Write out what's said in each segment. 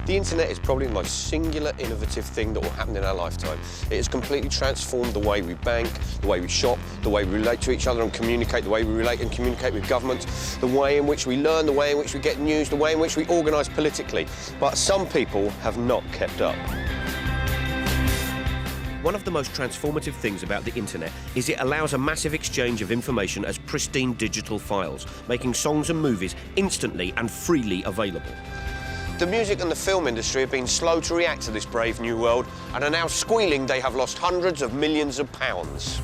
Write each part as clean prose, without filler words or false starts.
The internet is probably the most singular, innovative thing that will happen in our lifetime. It has completely transformed the way we bank, the way we shop, the way we relate to each other and communicate, the way we relate and communicate with governments, the way in which we learn, the way in which we get news, the way in which we organise politically. But some people have not kept up. One of the most transformative things about the internet is it allows a massive exchange of information as pristine digital files, making songs and movies instantly and freely available. The music and the film industry have been slow to react to this brave new world and are now squealing they have lost hundreds of millions of pounds.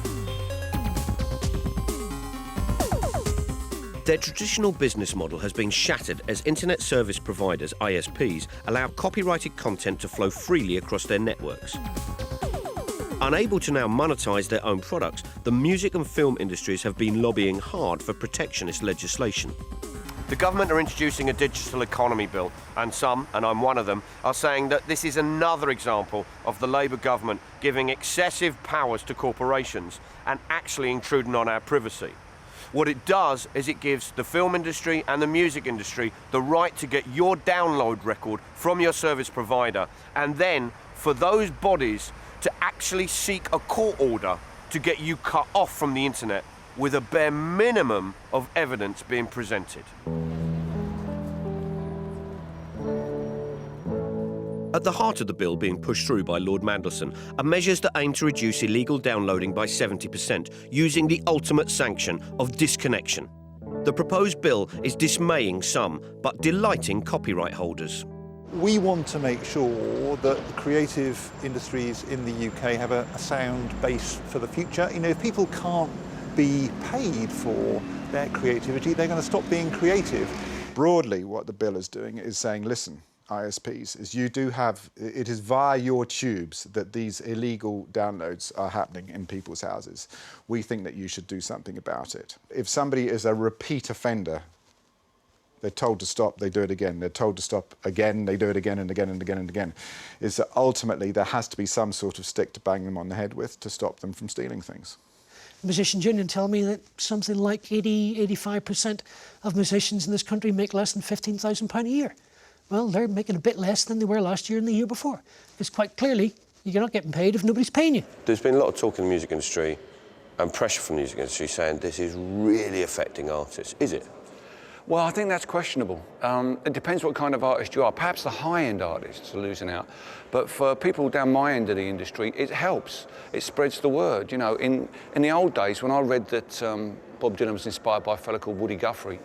Their traditional business model has been shattered as internet service providers, ISPs, allow copyrighted content to flow freely across their networks. Unable to now monetize their own products, the music and film industries have been lobbying hard for protectionist legislation. The government are introducing a digital economy bill, and some, and I'm one of them, are saying that this is another example of the Labour government giving excessive powers to corporations and actually intruding on our privacy. What it does is it gives the film industry and the music industry the right to get your download record from your service provider, and then for those bodies to actually seek a court order to get you cut off from the internet with a bare minimum of evidence being presented. At the heart of the bill being pushed through by Lord Mandelson are measures that aim to reduce illegal downloading by 70% using the ultimate sanction of disconnection. The proposed bill is dismaying some, but delighting copyright holders. We want to make sure that the creative industries in the UK have a sound base for the future. You know, if people can't be paid for their creativity, they're going to stop being creative. Broadly, what the bill is doing is saying, listen, ISPs, is you do have, it is via your tubes that these illegal downloads are happening in people's houses. We think that you should do something about it. If somebody is a repeat offender, they're told to stop, they do it again. They're told to stop again, they do it again and again and again and again. Is that ultimately there has to be some sort of stick to bang them on the head with to stop them from stealing things. Musicians Union tell me that something like 85% of musicians in this country make less than £15,000 a year. Well, they're making a bit less than they were last year and the year before. Because quite clearly, you're not getting paid if nobody's paying you. There's been a lot of talk in the music industry and pressure from the music industry saying this is really affecting artists. Is it? Well, I think that's questionable. It depends what kind of artist you are. Perhaps the high-end artists are losing out. But for people down my end of the industry, it helps. It spreads the word. You know, in the old days, when I read that Bob Dylan was inspired by a fella called Woody Guthrie,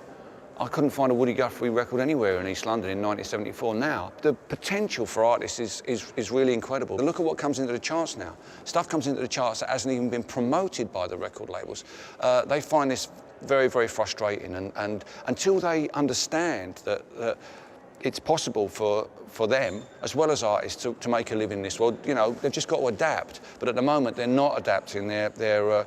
I couldn't find a Woody Guthrie record anywhere in East London in 1974. Now, the potential for artists is really incredible. Look at what comes into the charts now. Stuff comes into the charts that hasn't even been promoted by the record labels. They find this very, very frustrating, and until they understand that it's possible for them, as well as artists, to make a living in this world, you know, they've just got to adapt. But at the moment, they're not adapting. They're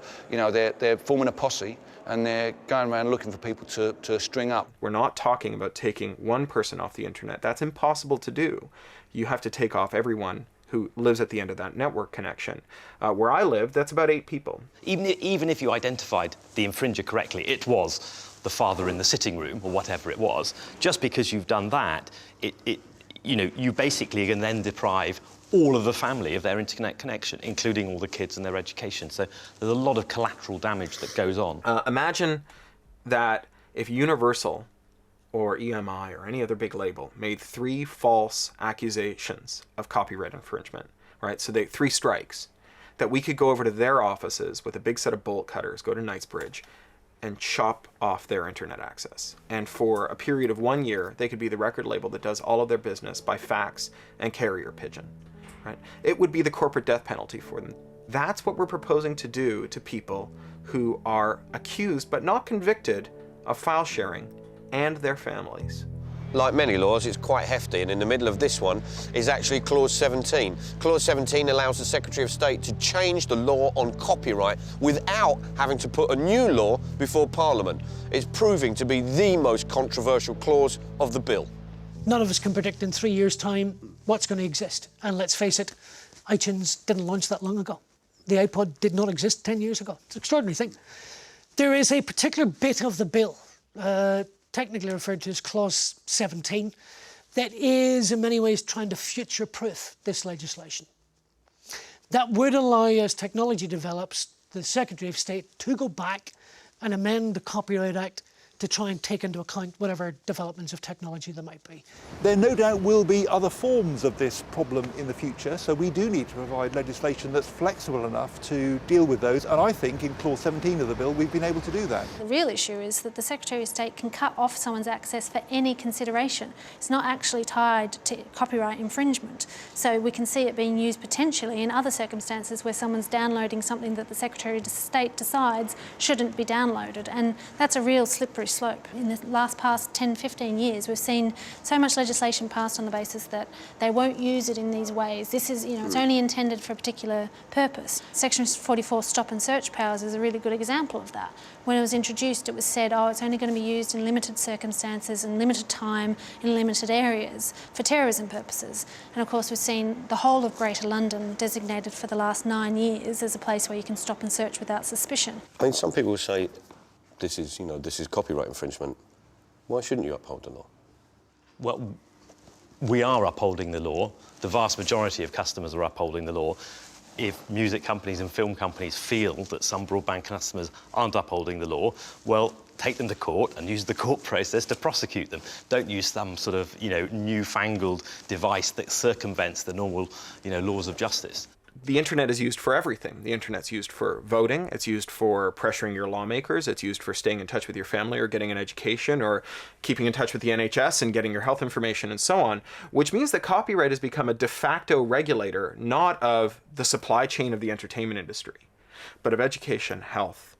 forming a posse, and they're going around looking for people to string up. We're not talking about taking one person off the internet. That's impossible to do. You have to take off everyone who lives at the end of that network connection. Where I live, that's about 8 people. Even if you identified the infringer correctly, it was the father in the sitting room, or whatever it was, just because you've done that, you basically can then deprive all of the family of their internet connection, including all the kids and their education. So there's a lot of collateral damage that goes on. Imagine that if Universal or EMI or any other big label made 3 false accusations of copyright infringement, right? So 3 strikes, that we could go over to their offices with a big set of bolt cutters, go to Knightsbridge, and chop off their internet access. And for a period of 1 year, they could be the record label that does all of their business by fax and carrier pigeon, right? It would be the corporate death penalty for them. That's what we're proposing to do to people who are accused but not convicted of file sharing and their families. Like many laws, it's quite hefty, and in the middle of this one is actually Clause 17. Clause 17 allows the Secretary of State to change the law on copyright without having to put a new law before Parliament. It's proving to be the most controversial clause of the bill. None of us can predict in 3 years' time what's going to exist. And let's face it, iTunes didn't launch that long ago. The iPod did not exist 10 years ago. It's an extraordinary thing. There is a particular bit of the bill, technically referred to as Clause 17, that is in many ways trying to future-proof this legislation. That would allow, as technology develops, the Secretary of State to go back and amend the Copyright Act to try and take into account whatever developments of technology there might be. There no doubt will be other forms of this problem in the future, so we do need to provide legislation that's flexible enough to deal with those, and I think in Clause 17 of the bill we've been able to do that. The real issue is that the Secretary of State can cut off someone's access for any consideration. It's not actually tied to copyright infringement, so we can see it being used potentially in other circumstances where someone's downloading something that the Secretary of State decides shouldn't be downloaded, and that's a real slippery slope. In the past 10-15 years, we've seen so much legislation passed on the basis that they won't use it in these ways. This is, it's only intended for a particular purpose. Section 44 stop and search powers is a really good example of that. When it was introduced, it was said, oh, it's only going to be used in limited circumstances and limited time in limited areas for terrorism purposes. And of course, we've seen the whole of Greater London designated for the last 9 years as a place where you can stop and search without suspicion. I mean, some people say this is copyright infringement. Why shouldn't you uphold the law? Well, we are upholding the law. The vast majority of customers are upholding the law. If music companies and film companies feel that some broadband customers aren't upholding the law, well, take them to court and use the court process to prosecute them. Don't use some sort of, newfangled device that circumvents the normal, laws of justice. The internet is used for everything. The internet's used for voting, it's used for pressuring your lawmakers, it's used for staying in touch with your family or getting an education or keeping in touch with the NHS and getting your health information and so on, which means that copyright has become a de facto regulator, not of the supply chain of the entertainment industry, but of education, health,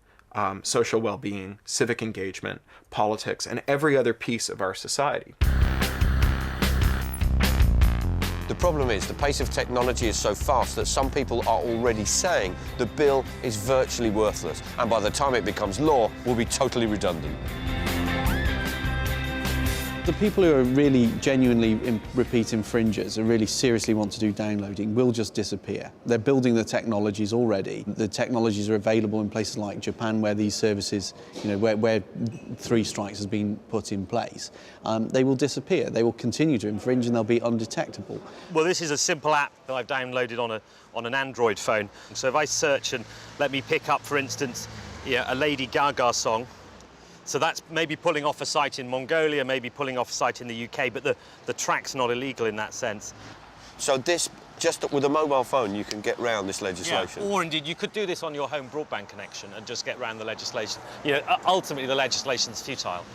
social well-being, civic engagement, politics, and every other piece of our society. The problem is the pace of technology is so fast that some people are already saying the bill is virtually worthless, and by the time it becomes law, will be totally redundant. The people who are really genuinely repeat infringers and really seriously want to do downloading will just disappear. They're building the technologies already. The technologies are available in places like Japan where these services, where 3 strikes has been put in place. They will disappear. They will continue to infringe and they'll be undetectable. Well, this is a simple app that I've downloaded on an Android phone. So if I search and let me pick up, for instance, a Lady Gaga song, so that's maybe pulling off a site in Mongolia, maybe pulling off a site in the UK, but the track's not illegal in that sense. So this, just with a mobile phone, you can get round this legislation? Yeah, or indeed, you could do this on your home broadband connection and just get round the legislation. Ultimately, the legislation's futile.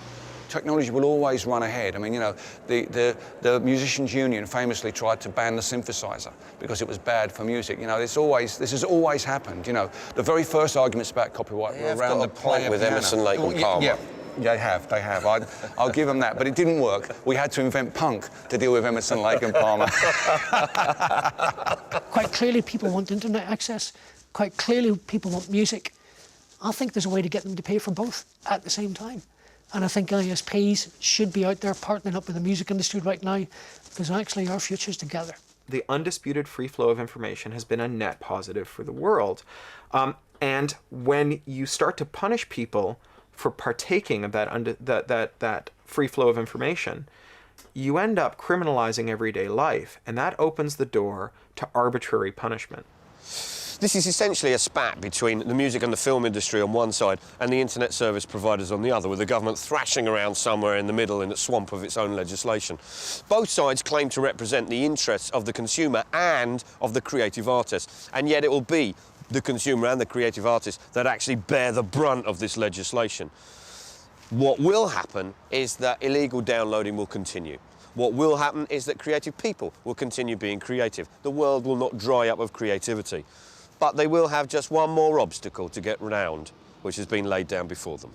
Technology will always run ahead. I mean, the Musicians' Union famously tried to ban the synthesizer because it was bad for music. This has always happened. The very first arguments about copyright were around the player with piano. Emerson, Lake and Palmer. Yeah, they have. I'll give them that, but it didn't work. We had to invent punk to deal with Emerson, Lake and Palmer. Quite clearly, people want internet access. Quite clearly, people want music. I think there's a way to get them to pay for both at the same time. And I think ISPs should be out there partnering up with the music industry right now, because actually our future's together. The undisputed free flow of information has been a net positive for the world. And when you start to punish people for partaking of that free flow of information, you end up criminalizing everyday life, and that opens the door to arbitrary punishment. This is essentially a spat between the music and the film industry on one side and the internet service providers on the other, with the government thrashing around somewhere in the middle in the swamp of its own legislation. Both sides claim to represent the interests of the consumer and of the creative artists, and yet it will be the consumer and the creative artists that actually bear the brunt of this legislation. What will happen is that illegal downloading will continue. What will happen is that creative people will continue being creative. The world will not dry up of creativity. But they will have just one more obstacle to get round, which has been laid down before them.